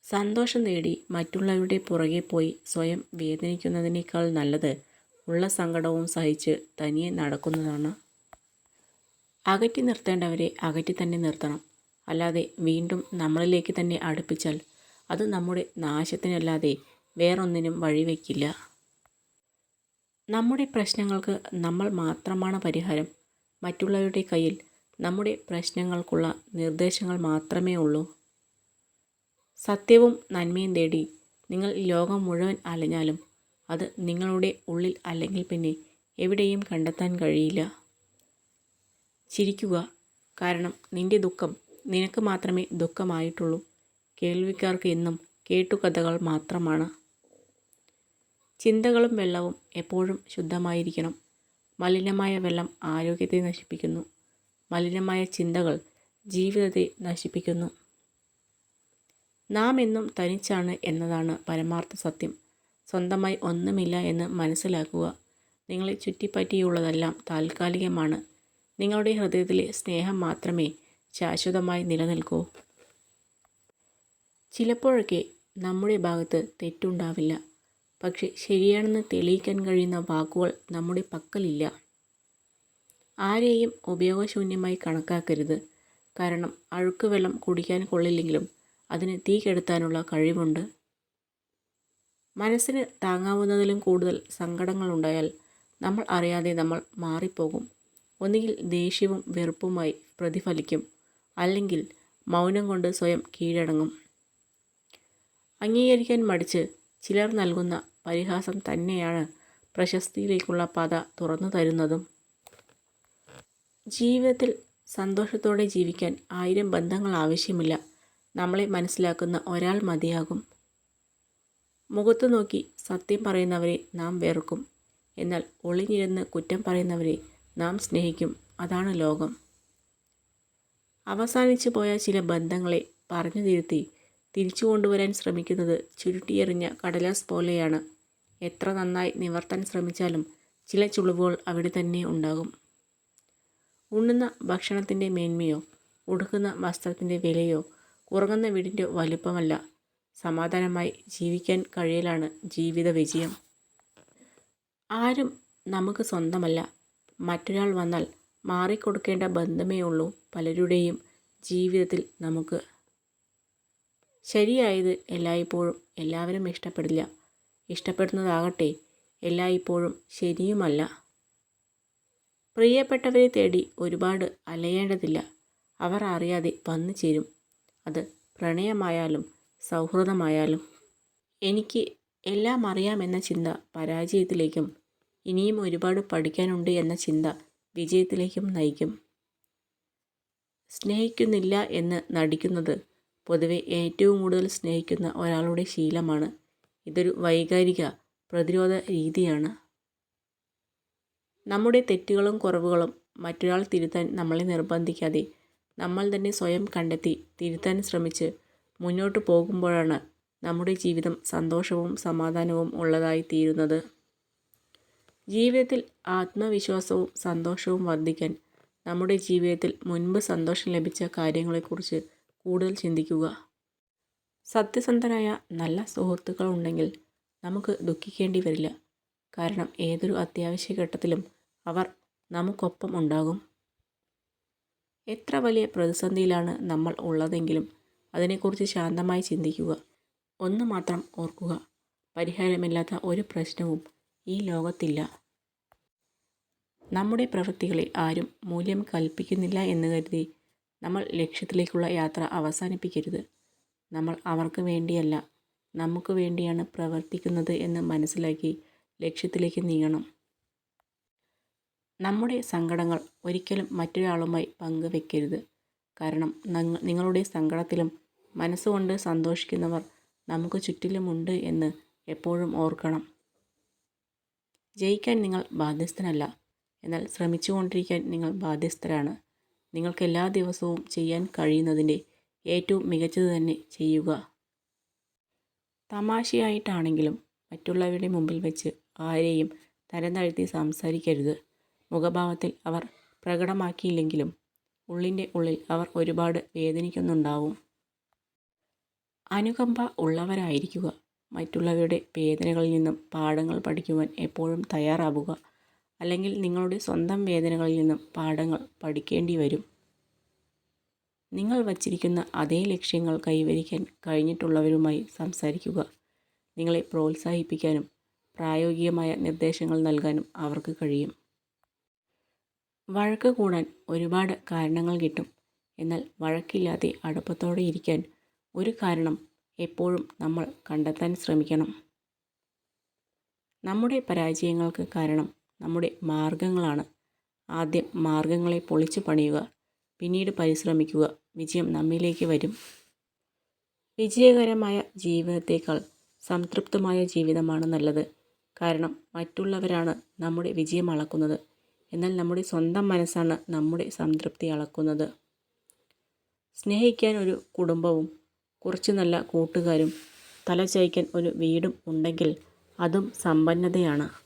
സന്തോഷം നേടി മറ്റുള്ളവരുടെ പുറകെ പോയി സ്വയം വേദനിക്കുന്നതിനേക്കാൾ നല്ലത് ഉള്ള സങ്കടവും സഹിച്ച് തനിയെ നടക്കുന്നതാണ്. അകറ്റി നിർത്തേണ്ടവരെ അകറ്റി തന്നെ നിർത്തണം. അല്ലാതെ വീണ്ടും നമ്മളിലേക്ക് തന്നെ അടുപ്പിച്ചാൽ അത് നമ്മുടെ നാശത്തിനല്ലാതെ വേറൊന്നിനും വഴിവെക്കില്ല. നമ്മുടെ പ്രശ്നങ്ങൾക്ക് നമ്മൾ മാത്രമാണ് പരിഹാരം. മറ്റുള്ളവരുടെ കയ്യിൽ നമ്മുടെ പ്രശ്നങ്ങൾക്കുള്ള നിർദ്ദേശങ്ങൾ മാത്രമേ ഉള്ളൂ. സത്യവും നന്മയും തേടി നിങ്ങൾ ലോകം മുഴുവൻ അലഞ്ഞാലും അത് നിങ്ങളുടെ ഉള്ളിൽ അല്ലെങ്കിൽ പിന്നെ എവിടെയും കണ്ടെത്താൻ കഴിയില്ല. ചിരിക്കുക, കാരണം നിന്റെ ദുഃഖം നിനക്ക് മാത്രമേ ദുഃഖമായിട്ടുള്ളൂ. കേൾവിക്കാർക്ക് എന്നും കേട്ടുകഥകൾ മാത്രമാണ്. ചിന്തകളും വെള്ളവും എപ്പോഴും ശുദ്ധമായിരിക്കണം. മലിനമായ വെള്ളം ആരോഗ്യത്തെ നശിപ്പിക്കുന്നു. മലിനമായ ചിന്തകൾ ജീവിതത്തെ നശിപ്പിക്കുന്നു. നാം എന്നും തനിച്ചാണ് എന്നതാണ് പരമാർത്ഥ സത്യം. സ്വന്തമായി ഒന്നുമില്ല എന്ന് മനസ്സിലാക്കുക. നിങ്ങളെ ചുറ്റിപ്പറ്റിയുള്ളതെല്ലാം താൽക്കാലികമാണ്. നിങ്ങളുടെ ഹൃദയത്തിലെ സ്നേഹം മാത്രമേ ശാശ്വതമായി നിലനിൽക്കൂ. ചിലപ്പോഴൊക്കെ നമ്മുടെ ഭാഗത്ത് തെറ്റുണ്ടാവില്ല. പക്ഷെ ശരിയാണെന്ന് തെളിയിക്കാൻ കഴിയുന്ന വാക്കുകൾ നമ്മുടെ പക്കലില്ല. ആരെയും ഉപയോഗശൂന്യമായി കണക്കാക്കരുത്. കാരണം അഴുക്കുവെള്ളം കുടിക്കാൻ കൊള്ളില്ലെങ്കിലും അതിന് തീ കെടുത്താനുള്ള കഴിവുണ്ട്. മനസ്സിന് താങ്ങാവുന്നതിലും കൂടുതൽ സങ്കടങ്ങളുണ്ടായാൽ നമ്മൾ അറിയാതെ നമ്മൾ മാറിപ്പോകും. ഒന്നുകിൽ ദേഷ്യവും വെറുപ്പുമായി പ്രതിഫലിക്കും, അല്ലെങ്കിൽ മൗനം കൊണ്ട് സ്വയം കീഴടങ്ങും. അംഗീകരിക്കാൻ മടിച്ച് ചിലർ നൽകുന്ന പരിഹാസം തന്നെയാണ് പ്രശസ്തിയിലേക്കുള്ള പാത തുറന്നു തരുന്നതും. ജീവിതത്തിൽ സന്തോഷത്തോടെ ജീവിക്കാൻ 1000 ബന്ധങ്ങൾ ആവശ്യമില്ല. നമ്മളെ മനസ്സിലാക്കുന്ന ഒരാൾ മതിയാകും. മുഖത്തു നോക്കി സത്യം പറയുന്നവരെ നാം വെറുക്കും. എന്നാൽ ഒളിഞ്ഞിരുന്ന് കുറ്റം പറയുന്നവരെ നാം സ്നേഹിക്കും. അതാണ് ലോകം. അവസാനിച്ചു പോയ ചില ബന്ധങ്ങളെ പറഞ്ഞു തിരുത്തി തിരിച്ചു കൊണ്ടുവരാൻ ശ്രമിക്കുന്നത് ചുരുട്ടിയെറിഞ്ഞ കടലാസ് പോലെയാണ്. എത്ര നന്നായി നിവർത്താൻ ശ്രമിച്ചാലും ചില ചുളിവുകൾ അവിടെ തന്നെ ഉണ്ടാകും. ഉണ്ണുന്ന ഭക്ഷണത്തിൻ്റെ മേന്മയോ ഉടുക്കുന്ന വസ്ത്രത്തിൻ്റെ വിലയോ ഉറങ്ങുന്ന വീടിൻ്റെ വലുപ്പമല്ല. സമാധാനമായി ജീവിക്കാൻ കഴിയലാണ് ജീവിത വിജയം. ആരും നമുക്ക് സ്വന്തമല്ല. മറ്റൊരാൾ വന്നാൽ മാറിക്കൊടുക്കേണ്ട ബന്ധമേ ഉള്ളൂ പലരുടെയും ജീവിതത്തിൽ നമുക്ക്. ശരിയായത് എല്ലായ്പ്പോഴും എല്ലാവരും ഇഷ്ടപ്പെടില്ല. ഇഷ്ടപ്പെടുന്നതാകട്ടെ എല്ലായ്പ്പോഴും ശരിയുമല്ല. പ്രിയപ്പെട്ടവരെ തേടി ഒരുപാട് അലയേണ്ടതില്ല. അവർ അറിയാതെ വന്നു ചേരും. അത് പ്രണയമായാലും സൗഹൃദമായാലും. എനിക്ക് എല്ലാം അറിയാമെന്ന ചിന്ത പരാജയത്തിലേക്കും ഇനിയും ഒരുപാട് പഠിക്കാനുണ്ട് എന്ന ചിന്ത വിജയത്തിലേക്കും നയിക്കും. സ്നേഹിക്കുന്നില്ല എന്ന് നടിക്കുന്നത് പൊതുവെ ഏറ്റവും കൂടുതൽ സ്നേഹിക്കുന്ന ഒരാളുടെ ശീലമാണ്. ഇതൊരു വൈകാരിക പ്രതിരോധ രീതിയാണ്. നമ്മുടെ തെറ്റുകളും കുറവുകളും മറ്റൊരാൾ തിരുത്താൻ നമ്മളെ നിർബന്ധിക്കാതെ നമ്മൾ തന്നെ സ്വയം കണ്ടെത്തി തിരുത്താൻ ശ്രമിച്ച് മുന്നോട്ട് പോകുമ്പോഴാണ് നമ്മുടെ ജീവിതം സന്തോഷവും സമാധാനവും ഉള്ളതായി തീരുന്നത്. ജീവിതത്തിൽ ആത്മവിശ്വാസവും സന്തോഷവും വർദ്ധിക്കാൻ നമ്മുടെ ജീവിതത്തിൽ മുൻപ് സന്തോഷം ലഭിച്ച കാര്യങ്ങളെക്കുറിച്ച് കൂടുതൽ ചിന്തിക്കുക. സത്യസന്ധരായ നല്ല സുഹൃത്തുക്കൾ ഉണ്ടെങ്കിൽ നമുക്ക് ദുഃഖിക്കേണ്ടി വരില്ല. കാരണം ഏതൊരു അത്യാവശ്യ ഘട്ടത്തിലും അവർ നമുക്കൊപ്പം ഉണ്ടാകും. എത്ര വലിയ പ്രതിസന്ധിയിലാണ് നമ്മൾ ഉള്ളതെങ്കിലും അതിനെക്കുറിച്ച് ശാന്തമായി ചിന്തിക്കുക. ഒന്ന് മാത്രം ഓർക്കുക, പരിഹാരമില്ലാത്ത ഒരു പ്രശ്നവും ഈ ലോകത്തില്ല. നമ്മുടെ പ്രവൃത്തികളെ ആരും മൂല്യം കൽപ്പിക്കുന്നില്ല എന്ന് കരുതി നമ്മൾ ലക്ഷ്യത്തിലേക്കുള്ള യാത്ര അവസാനിപ്പിക്കരുത്. നമ്മൾ അവർക്ക് വേണ്ടിയല്ല, നമുക്ക് വേണ്ടിയാണ് പ്രവർത്തിക്കുന്നത് എന്ന് മനസ്സിലാക്കി ലക്ഷ്യത്തിലേക്ക് നീങ്ങണം. നമ്മുടെ സങ്കടങ്ങൾ ഒരിക്കലും മറ്റൊരാളുമായി പങ്കുവെക്കരുത്. കാരണം നിങ്ങളുടെ സങ്കടത്തിലും മനസ്സുകൊണ്ട് സന്തോഷിക്കുന്നവർ നമുക്ക് ചുറ്റിലുമുണ്ട് എന്ന് എപ്പോഴും ഓർക്കണം. ജയിക്കാൻ നിങ്ങൾ ബാധ്യസ്ഥനല്ല, എന്നാൽ ശ്രമിച്ചുകൊണ്ടിരിക്കാൻ നിങ്ങൾ ബാധ്യസ്ഥരാണ്. നിങ്ങൾക്ക് എല്ലാ ദിവസവും ചെയ്യാൻ കഴിയുന്നതിൻ്റെ ഏറ്റവും മികച്ചത് തന്നെ ചെയ്യുക. തമാശയായിട്ടാണെങ്കിലും മറ്റുള്ളവരുടെ മുമ്പിൽ വെച്ച് ആരെയും തരം താഴ്ത്തി സംസാരിക്കരുത്. മുഖഭാവത്തിൽ അവർ പ്രകടമാക്കിയില്ലെങ്കിലും ഉള്ളിൻ്റെ ഉള്ളിൽ അവർ ഒരുപാട് വേദനിക്കുന്നുണ്ടാവും. അനുകമ്പ ഉള്ളവരായിരിക്കുക. മറ്റുള്ളവരുടെ വേദനകളിൽ നിന്നും പാഠങ്ങൾ പഠിക്കുവാൻ എപ്പോഴും തയ്യാറാവുക. അല്ലെങ്കിൽ നിങ്ങളുടെ സ്വന്തം വേദനകളിൽ നിന്നും പാഠങ്ങൾ പഠിക്കേണ്ടി വരും. നിങ്ങൾ വച്ചിരിക്കുന്ന അതേ ലക്ഷ്യങ്ങൾ കൈവരിക്കാൻ കഴിഞ്ഞിട്ടുള്ളവരുമായി സംസാരിക്കുക. നിങ്ങളെ പ്രോത്സാഹിപ്പിക്കാനും പ്രായോഗികമായ നിർദ്ദേശങ്ങൾ നൽകാനും അവർക്ക് കഴിയും. വഴക്ക് കൂടാൻ ഒരുപാട് കാരണങ്ങൾ കിട്ടും. എന്നാൽ വഴക്കില്ലാതെ അടുപ്പത്തോടെ ഇരിക്കാൻ ഒരു കാരണം എപ്പോഴും നമ്മൾ കണ്ടെത്താൻ ശ്രമിക്കണം. നമ്മുടെ പരാജയങ്ങൾക്ക് കാരണം നമ്മുടെ മാർഗങ്ങളാണ്. ആദ്യം മാർഗങ്ങളെ പൊളിച്ചു പണിയുക, പിന്നീട് പരിശ്രമിക്കുക. വിജയം നമ്മിലേക്ക് വരും. വിജയകരമായ ജീവിതത്തേക്കാൾ സംതൃപ്തമായ ജീവിതമാണ് നല്ലത്. കാരണം മറ്റുള്ളവരാണ് നമ്മുടെ വിജയം അളക്കുന്നത്. എന്നാൽ നമ്മുടെ സ്വന്തം മനസ്സാണ് നമ്മുടെ സംതൃപ്തി അളക്കുന്നത്. സ്നേഹിക്കാൻ ഒരു കുടുംബവും കുറച്ച് നല്ല കൂട്ടുകാരും തലചായ്ക്കാൻ ഒരു വീടും ഉണ്ടെങ്കിൽ അതും സമ്പന്നതയാണ്.